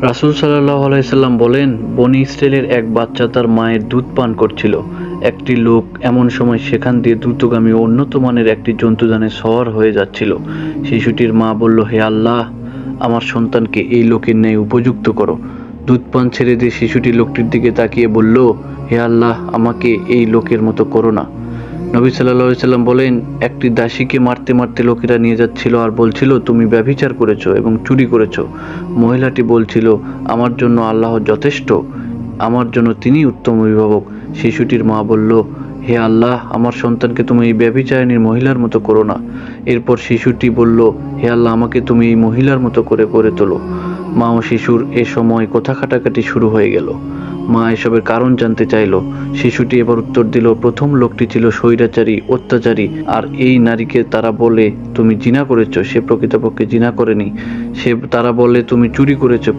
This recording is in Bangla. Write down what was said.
রাসূল সাল্লাল্লাহু আলাইহি সাল্লাম বলেন, বনী ইসরাইলের এক বাচ্চা তার মায়ের দুধ পান করছিল। একটি লোক এমন সময় সেখান দিয়ে দ্রুতগামী ও উন্নত মানের একটি জন্তুযানে সওয়ার হয়ে যাচ্ছিল। শিশুটির মা বলল, হে আল্লাহ, আমার সন্তানকে এই লোকের ন্যায় উপযুক্ত করো। দুধ পান ছেড়ে দিয়ে শিশুটি লোকটির দিকে তাকিয়ে বলল, হে আল্লাহ, আমাকে এই লোকের মতো করো না। নবী সাল্লাল্লাহু আলাইহি সাল্লাম বলেন, একটি দাসীকে মারতে মারতে লোকেরা নিয়ে যাচ্ছিল আর বলছিল, তুমি ব্যভিচার করেছো এবং চুরি করেছো। মহিলাটি বলছিল, আমার জন্য আল্লাহ যথেষ্ট, আমার জন্য তিনি উত্তম অভিভাবক। শিশুটির মা বলল, হে আল্লাহ, আমার সন্তানকে তুমি এই ব্যভিচারিণীর মহিলার মতো করো না। এরপর শিশুটি বলল, হে আল্লাহ, আমাকে তুমি এই মহিলার মতো করে গড়ে তোলো। মা ও শিশুর এ সময় কথা কাটাকাটি শুরু হয়ে গেল। মা এসবের কারণ জানতে চাইল। শিশুটি এবার উত্তর দিল, প্রথম লোকটি ছিল স্বৈরাচারী, অত্যাচারী, আর এই নারীকে তারা বলে তুমি জিনা করেছো, সে প্রকৃতপক্ষে জিনা করেনি। তারা বলে তুমি চুরি করেছো,